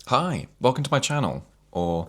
Hi, welcome to my channel, or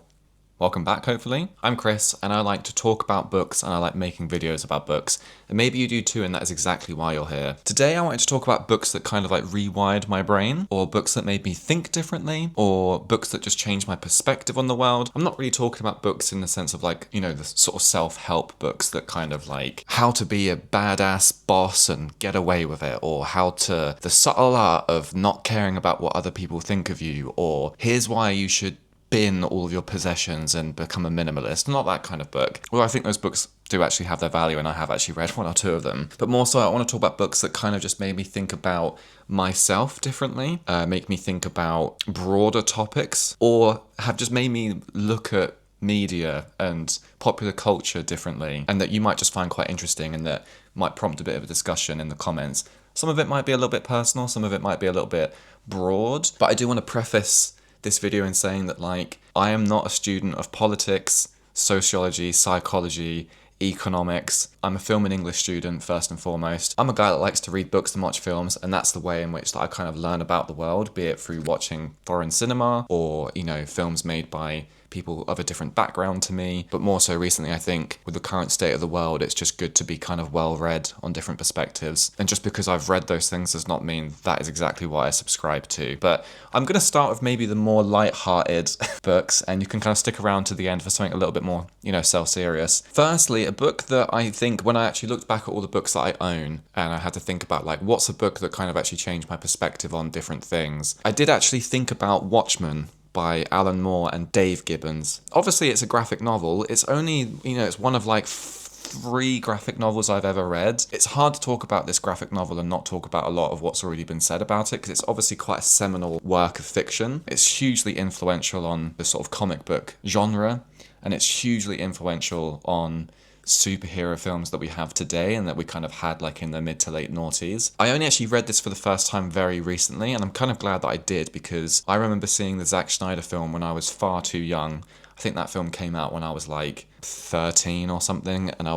welcome back hopefully. I'm Chris and I like to talk about books and I like making videos about books, and maybe you do too, and that is exactly why you're here. Today I wanted to talk about books that kind of like rewired my brain, or books that made me think differently, or books that just changed my perspective on the world. I'm not really talking about books in the sense of like, you know, the sort of self-help books that kind of like how to be a badass boss and get away with it, or the subtle art of not caring about what other people think of you, or here's why you should bin all of your possessions and become a minimalist. Not that kind of book. Well, I think those books do actually have their value and I have actually read one or two of them. But more so, I want to talk about books that kind of just made me think about myself differently, make me think about broader topics, or have just made me look at media and popular culture differently, and that you might just find quite interesting and that might prompt a bit of a discussion in the comments. Some of it might be a little bit personal, some of it might be a little bit broad, but I do want to preface this video in saying that, like, I am not a student of politics, sociology, psychology, economics. I'm a film and English student first and foremost. I'm a guy that likes to read books and watch films, and that's the way in which that I kind of learn about the world, be it through watching foreign cinema or, you know, films made by people of a different background to me. But more so recently, I think with the current state of the world, it's just good to be kind of well read on different perspectives. And just because I've read those things does not mean that is exactly what I subscribe to. But I'm going to start with maybe the more light-hearted books, and you can kind of stick around to the end for something a little bit more, you know, self-serious. Firstly, a book that I think when I actually looked back at all the books that I own, and I had to think about, like, what's a book that kind of actually changed my perspective on different things, I did actually think about Watchmen by Alan Moore and Dave Gibbons. Obviously, it's a graphic novel. It's only, you know, it's one of like 3 graphic novels I've ever read. It's hard to talk about this graphic novel and not talk about a lot of what's already been said about it, because it's obviously quite a seminal work of fiction. It's hugely influential on the sort of comic book genre, and it's hugely influential on superhero films that we have today and that we kind of had like in the mid to late noughties. I only actually read this for the first time very recently, and I'm kind of glad that I did, because I remember seeing the Zack Snyder film when I was far too young. I think that film came out when I was like 13 or something, and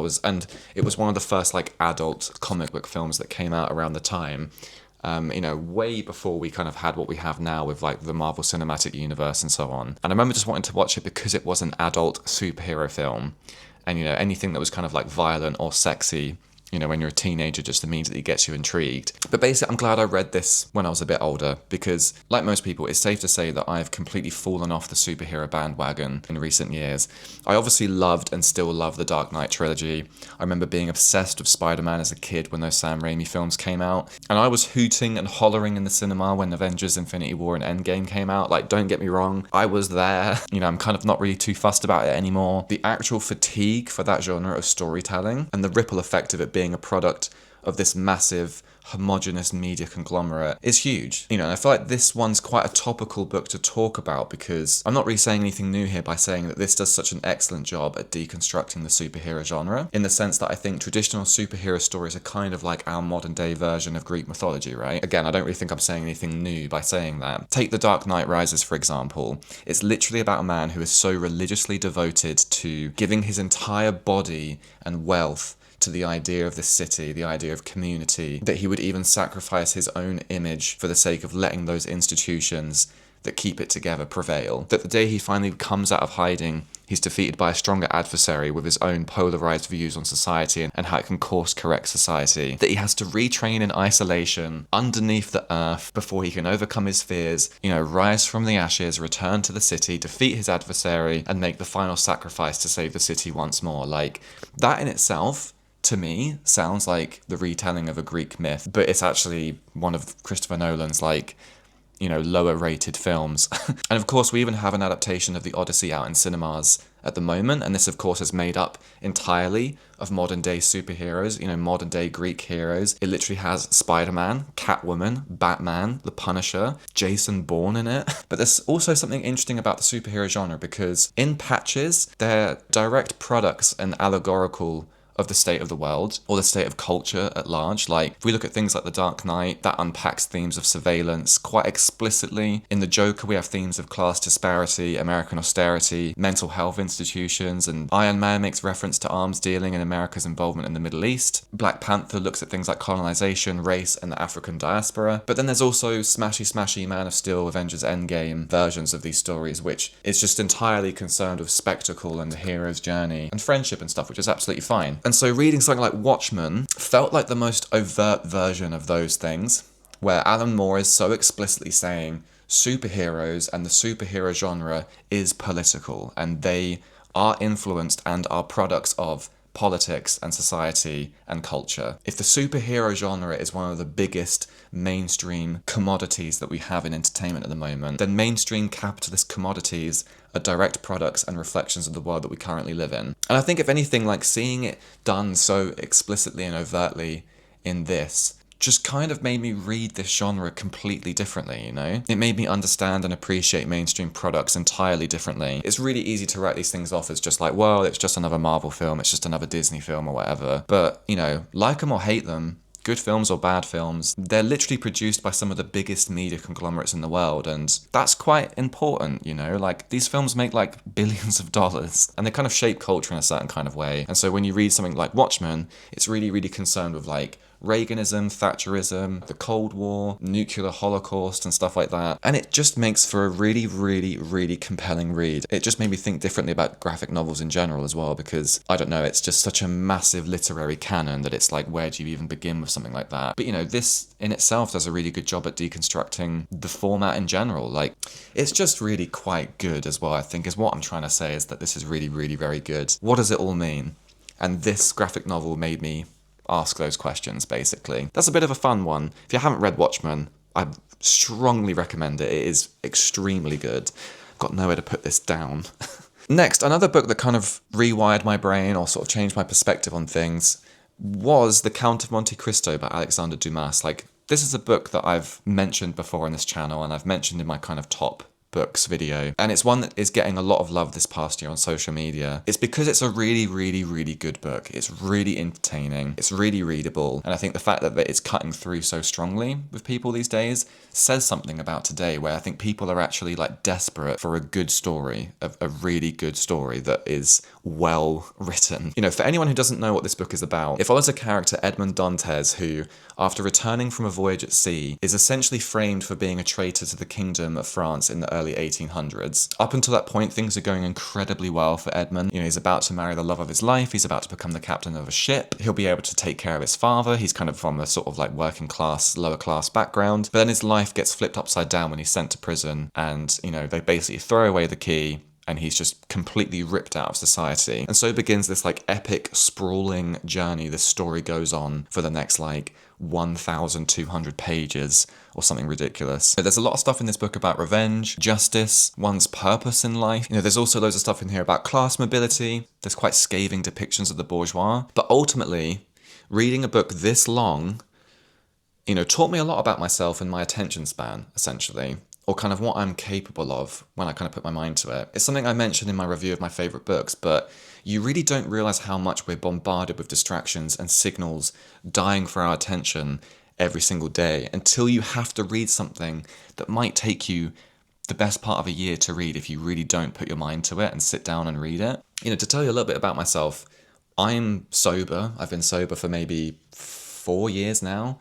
it was one of the first like adult comic book films that came out around the time. You know, way before we kind of had what we have now with like the Marvel Cinematic Universe and so on. And I remember just wanting to watch it because it was an adult superhero film. And, you know, anything that was kind of like violent or sexy, you know, when you're a teenager, just immediately gets you intrigued. But basically, I'm glad I read this when I was a bit older, because like most people, it's safe to say that I've completely fallen off the superhero bandwagon in recent years. I obviously loved and still love the Dark Knight trilogy. I remember being obsessed with Spider-Man as a kid when those Sam Raimi films came out. And I was hooting and hollering in the cinema when Avengers Infinity War and Endgame came out. Like, don't get me wrong, I was there. You know, I'm kind of not really too fussed about it anymore. The actual fatigue for that genre of storytelling and the ripple effect of it being a product of this massive homogenous media conglomerate is huge. You know, I feel like this one's quite a topical book to talk about, because I'm not really saying anything new here by saying that this does such an excellent job at deconstructing the superhero genre, in the sense that I think traditional superhero stories are kind of like our modern day version of Greek mythology, right? Again, I don't really think I'm saying anything new by saying that. Take The Dark Knight Rises, for example. It's literally about a man who is so religiously devoted to giving his entire body and wealth to the idea of the city, the idea of community, that he would even sacrifice his own image for the sake of letting those institutions that keep it together prevail. That the day he finally comes out of hiding, he's defeated by a stronger adversary with his own polarized views on society and how it can course correct society. That he has to retrain in isolation underneath the earth before he can overcome his fears, you know, rise from the ashes, return to the city, defeat his adversary, and make the final sacrifice to save the city once more. Like, that in itself, to me, sounds like the retelling of a Greek myth, but it's actually one of Christopher Nolan's, like, you know, lower rated films. And of course, we even have an adaptation of The Odyssey out in cinemas at the moment, and this of course is made up entirely of modern day superheroes, you know, modern day Greek heroes. It literally has Spider-Man, Catwoman, Batman, The Punisher, Jason Bourne in it. But there's also something interesting about the superhero genre, because in patches, they're direct products and allegorical of the state of the world or the state of culture at large. Like, if we look at things like The Dark Knight, that unpacks themes of surveillance quite explicitly. In The Joker, we have themes of class disparity, American austerity, mental health institutions, and Iron Man makes reference to arms dealing and America's involvement in the Middle East. Black Panther looks at things like colonization, race, and the African diaspora. But then there's also smashy, Man of Steel, Avengers Endgame versions of these stories, which is just entirely concerned with spectacle and the hero's journey and friendship and stuff, which is absolutely fine. And so reading something like Watchmen felt like the most overt version of those things, where Alan Moore is so explicitly saying superheroes and the superhero genre is political, and they are influenced and are products of politics and society and culture. If the superhero genre is one of the biggest mainstream commodities that we have in entertainment at the moment, then mainstream capitalist commodities are direct products and reflections of the world that we currently live in. And I think if anything, like, seeing it done so explicitly and overtly in this just kind of made me read this genre completely differently, you know? It made me understand and appreciate mainstream products entirely differently. It's really easy to write these things off as just like, well, it's just another Marvel film, it's just another Disney film or whatever. But, you know, like them or hate them, good films or bad films, they're literally produced by some of the biggest media conglomerates in the world, and that's quite important, you know? Like, these films make like billions of dollars, and they kind of shape culture in a certain kind of way. And so when you read something like Watchmen, it's really, really concerned with like Reaganism, Thatcherism, the Cold War, nuclear holocaust and stuff like that. And it just makes for a really, really, really compelling read. It just made me think differently about graphic novels in general as well, because, I don't know, it's just such a massive literary canon that it's like, where do you even begin with something like that? But, you know, this in itself does a really good job at deconstructing the format in general. Like, it's just really quite good as well, I think, is what I'm trying to say, is that this is really, really very good. What does it all mean? And this graphic novel made me ask those questions, basically. That's a bit of a fun one. If you haven't read Watchmen, I strongly recommend it. It is extremely good. I've got nowhere to put this down. Next, another book that kind of rewired my brain or sort of changed my perspective on things was The Count of Monte Cristo by Alexander Dumas. Like, this is a book that I've mentioned before on this channel, and I've mentioned in my kind of top books video, and it's one that is getting a lot of love this past year on social media. It's because it's a really, really, really good book. It's really entertaining, it's really readable, and I think the fact that it's cutting through so strongly with people these days says something about today, where I think people are actually like desperate for a good story, a really good story that is well written. You know, for anyone who doesn't know what this book is about, it follows a character, Edmond Dantes, who, after returning from a voyage at sea, is essentially framed for being a traitor to the Kingdom of France in the early 1800s. Up until that point, things are going incredibly well for Edmond. You know, he's about to marry the love of his life, he's about to become the captain of a ship, he'll be able to take care of his father, he's kind of from a sort of like working class, lower class background, but then his life gets flipped upside down when he's sent to prison, and, you know, they basically throw away the key, and he's just completely ripped out of society. And so begins this like epic, sprawling journey. This story goes on for the next like 1,200 pages or something ridiculous. There's a lot of stuff in this book about revenge, justice, one's purpose in life. You know, there's also loads of stuff in here about class mobility. There's quite scathing depictions of the bourgeois. But ultimately, reading a book this long, you know, taught me a lot about myself and my attention span, essentially, or kind of what I'm capable of when I kind of put my mind to it. It's something I mentioned in my review of my favourite books, but you really don't realise how much we're bombarded with distractions and signals dying for our attention every single day until you have to read something that might take you the best part of a year to read if you really don't put your mind to it and sit down and read it. You know, to tell you a little bit about myself, I'm sober. I've been sober for maybe 4 years now,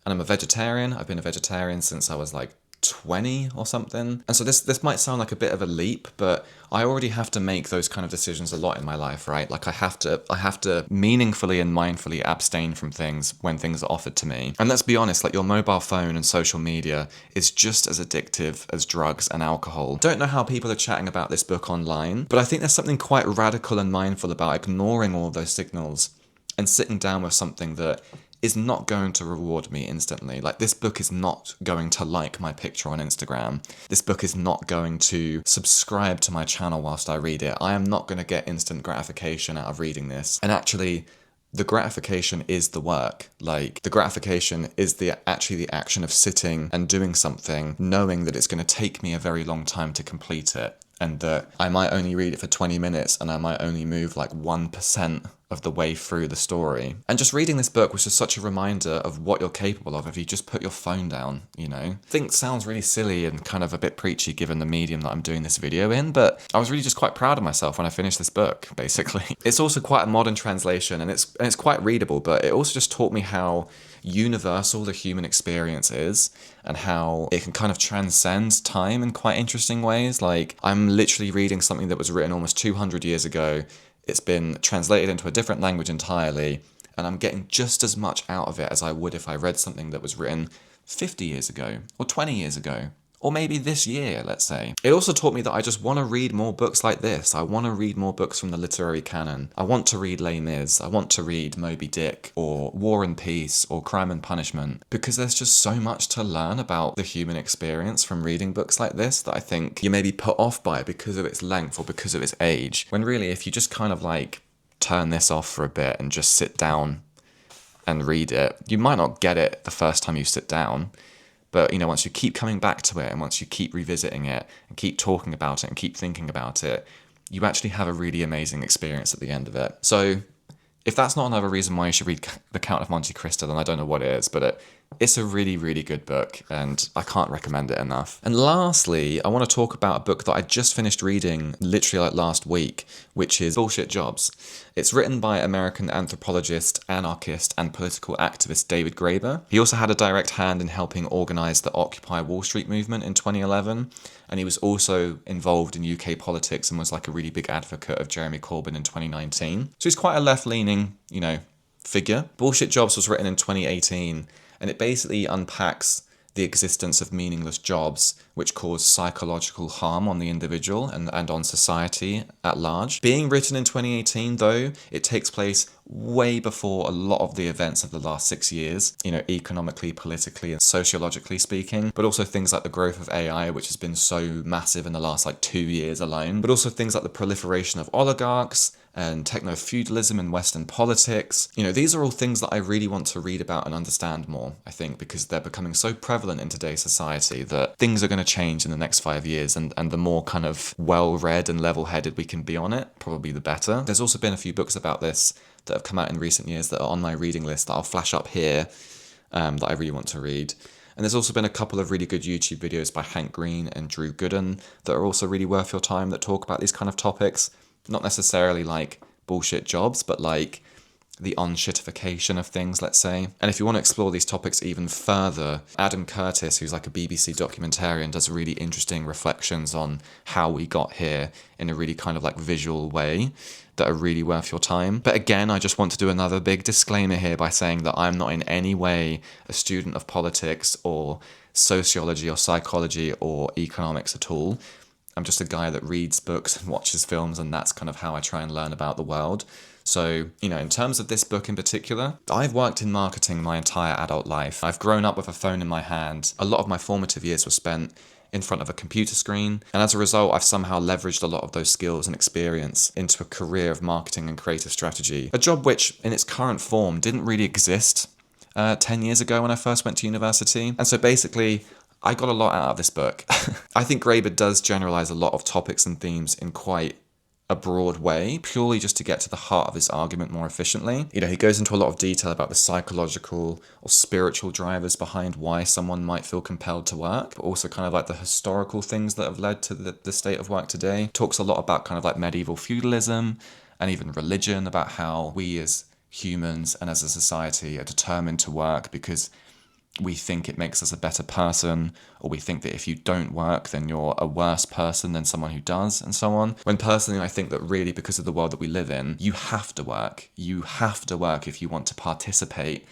and I'm a vegetarian. I've been a vegetarian since I was like 20 or something. And so this might sound like a bit of a leap, but I already have to make those kind of decisions a lot in my life, right? Like I have to meaningfully and mindfully abstain from things when things are offered to me. And let's be honest, like your mobile phone and social media is just as addictive as drugs and alcohol. Don't know how people are chatting about this book online, but I think there's something quite radical and mindful about ignoring all of those signals and sitting down with something that is not going to reward me instantly. Like, this book is not going to like my picture on Instagram. This book is not going to subscribe to my channel whilst I read it. I am not going to get instant gratification out of reading this. And actually, the gratification is the work. Like, the gratification is actually the action of sitting and doing something, knowing that it's going to take me a very long time to complete it. and that I might only read it for 20 minutes and I might only move like 1% of the way through the story. And just reading this book was just such a reminder of what you're capable of if you just put your phone down, you know? I think sounds really silly and kind of a bit preachy given the medium that I'm doing this video in, but I was really just quite proud of myself when I finished this book, basically. It's also quite a modern translation and it's quite readable, but it also just taught me how universal the human experience is and how it can kind of transcend time in quite interesting ways. Like, I'm literally reading something that was written almost 200 years ago. It's been translated into a different language entirely, and I'm getting just as much out of it as I would if I read something that was written 50 years ago, or 20 years ago, or maybe this year, let's say. It also taught me that I just want to read more books like this. I want to read more books from the literary canon. I want to read Les Mis. I want to read Moby Dick, or War and Peace, or Crime and Punishment, because there's just so much to learn about the human experience from reading books like this that I think you may be put off by because of its length or because of its age. When really, if you just kind of like turn this off for a bit and just sit down and read it, you might not get it the first time you sit down. But, you know, once you keep coming back to it and once you keep revisiting it and keep talking about it and keep thinking about it, you actually have a really amazing experience at the end of it. So if that's not another reason why you should read The Count of Monte Cristo, then I don't know what is, but it's a really, really good book and I can't recommend it enough. And lastly, I want to talk about a book that I just finished reading literally like last week, which is Bullshit Jobs. It's written by American anthropologist, anarchist, and political activist David Graeber. He also had a direct hand in helping organise the Occupy Wall Street movement in 2011, and he was also involved in UK politics and was like a really big advocate of Jeremy Corbyn in 2019. So he's quite a left-leaning, you know, figure. Bullshit Jobs was written in 2018, and it basically unpacks the existence of meaningless jobs which cause psychological harm on the individual and on society at large. Being written in 2018, though, it takes place way before a lot of the events of the last 6 years, you know, economically, politically, and sociologically speaking, but also things like the growth of AI, which has been so massive in the last like 2 years alone, but also things like the proliferation of oligarchs and techno-feudalism in Western politics. You know, these are all things that I really want to read about and understand more, I think, because they're becoming so prevalent in today's society that things are going to change in the next 5 years, and the more kind of well-read and level-headed we can be on it, probably the better. There's also been a few books about this that have come out in recent years that are on my reading list that I'll flash up here that I really want to read. And there's also been a couple of really good YouTube videos by Hank Green and Drew Gooden that are also really worth your time that talk about these kind of topics. Not necessarily like bullshit jobs, but like the unshitification of things, let's say. And if you want to explore these topics even further, Adam Curtis, who's like a BBC documentarian, does really interesting reflections on how we got here in a really kind of like visual way that are really worth your time. But again, I just want to do another big disclaimer here by saying that I'm not in any way a student of politics or sociology or psychology or economics at all. I'm just a guy that reads books and watches films, and that's kind of how I try and learn about the world. So, you know, in terms of this book in particular, I've worked in marketing my entire adult life. I've grown up with a phone in my hand. A lot of my formative years were spent in front of a computer screen, and as a result, I've somehow leveraged a lot of those skills and experience into a career of marketing and creative strategy. A job which, in its current form, didn't really exist 10 years ago when I first went to university. And so basically, I got a lot out of this book. I think Graeber does generalize a lot of topics and themes in quite a broad way, purely just to get to the heart of his argument more efficiently. You know, he goes into a lot of detail about the psychological or spiritual drivers behind why someone might feel compelled to work, but also kind of like the historical things that have led to the state of work today. Talks a lot about kind of like medieval feudalism and even religion, about how we as humans and as a society are determined to work because we think it makes us a better person, or we think that if you don't work, then you're a worse person than someone who does, and so on. When personally, I think that really, because of the world that we live in, you have to work. You have to work if you want to participate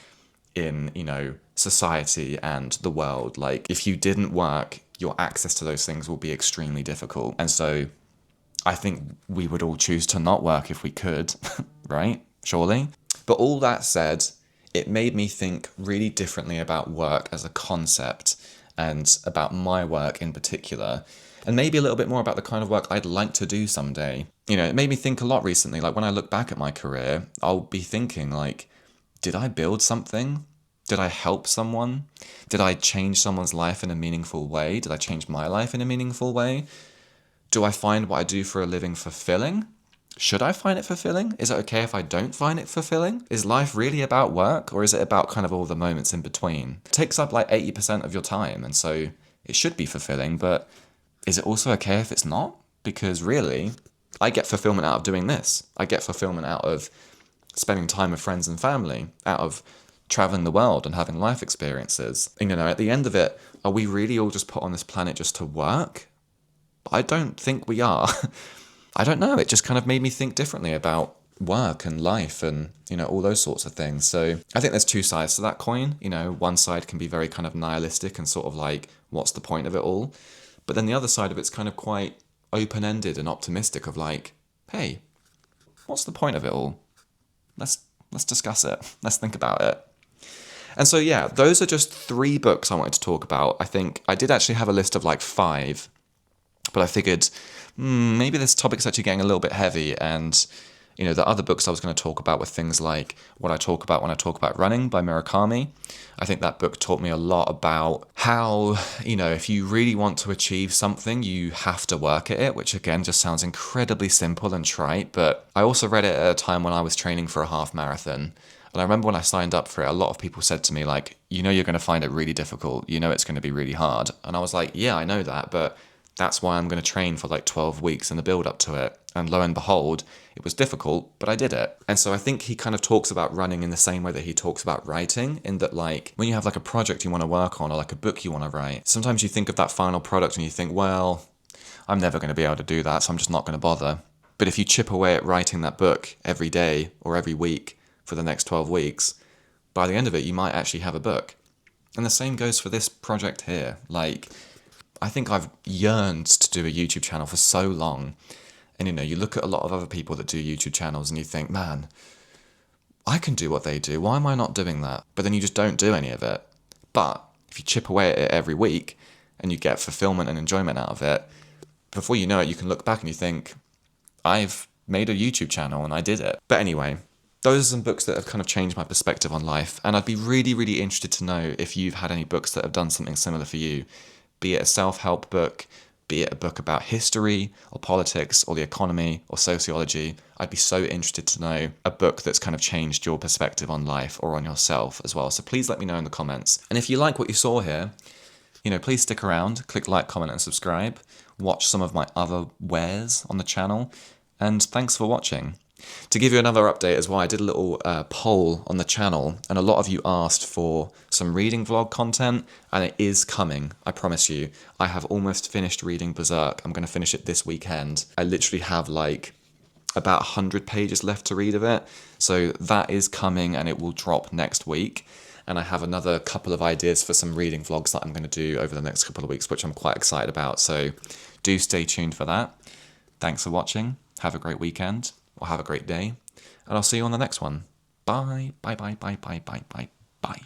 in, you know, society and the world. Like, if you didn't work, your access to those things will be extremely difficult. And so I think we would all choose to not work if we could, right? Surely. But all that said, it made me think really differently about work as a concept and about my work in particular, and maybe a little bit more about the kind of work I'd like to do someday. You know, it made me think a lot recently. Like, when I look back at my career, I'll be thinking like, did I build something? Did I help someone? Did I change someone's life in a meaningful way? Did I change my life in a meaningful way? Do I find what I do for a living fulfilling? Should I find it fulfilling? Is it okay if I don't find it fulfilling? Is life really about work, or is it about kind of all the moments in between? It takes up like 80% of your time, and so it should be fulfilling, but is it also okay if it's not? Because really, I get fulfillment out of doing this. I get fulfillment out of spending time with friends and family, out of traveling the world and having life experiences. And, at the end of it, are we really all just put on this planet just to work? I don't think we are. I don't know. It just kind of made me think differently about work and life and, all those sorts of things. So I think there's two sides to that coin. One side can be very kind of nihilistic and sort of like, what's the point of it all? But then the other side of it's kind of quite open-ended and optimistic of like, hey, what's the point of it all? Let's discuss it. Let's think about it. And so, yeah, those are just 3 books I wanted to talk about. I think I did actually have a list of like 5, but I figured maybe this topic's actually getting a little bit heavy. And, the other books I was going to talk about were things like What I Talk About When I Talk About Running by Murakami. I think that book taught me a lot about how, if you really want to achieve something, you have to work at it, which again just sounds incredibly simple and trite. But I also read it at a time when I was training for a half marathon. And I remember when I signed up for it, a lot of people said to me, like, you're going to find it really difficult. It's going to be really hard. And I was like, yeah, I know that, but that's why I'm going to train for like 12 weeks in the build up to it. And lo and behold, it was difficult, but I did it. And so I think he kind of talks about running in the same way that he talks about writing, in that like when you have like a project you want to work on or like a book you want to write, sometimes you think of that final product and you think, well, I'm never going to be able to do that, so I'm just not going to bother. But if you chip away at writing that book every day or every week for the next 12 weeks, by the end of it, you might actually have a book. And the same goes for this project here. Like, I think I've yearned to do a YouTube channel for so long. And, you look at a lot of other people that do YouTube channels and you think, man, I can do what they do. Why am I not doing that? But then you just don't do any of it. But if you chip away at it every week and you get fulfillment and enjoyment out of it, before you know it, you can look back and you think, I've made a YouTube channel and I did it. But anyway, those are some books that have kind of changed my perspective on life. And I'd be really, really interested to know if you've had any books that have done something similar for you. Be it a self-help book, be it a book about history or politics or the economy or sociology. I'd be so interested to know a book that's kind of changed your perspective on life or on yourself as well. So please let me know in the comments. And if you like what you saw here, please stick around, click like, comment and subscribe. Watch some of my other wares on the channel. And thanks for watching. To give you another update as well, I did a little poll on the channel, and a lot of you asked for some reading vlog content, and it is coming, I promise you. I have almost finished reading Berserk. I'm going to finish it this weekend. I literally have like about 100 pages left to read of it, so that is coming and it will drop next week. And I have another couple of ideas for some reading vlogs that I'm going to do over the next couple of weeks, which I'm quite excited about, so do stay tuned for that. Thanks for watching. Have a great weekend. Or have a great day, and I'll see you on the next one. Bye, bye, bye, bye, bye, bye, bye, bye.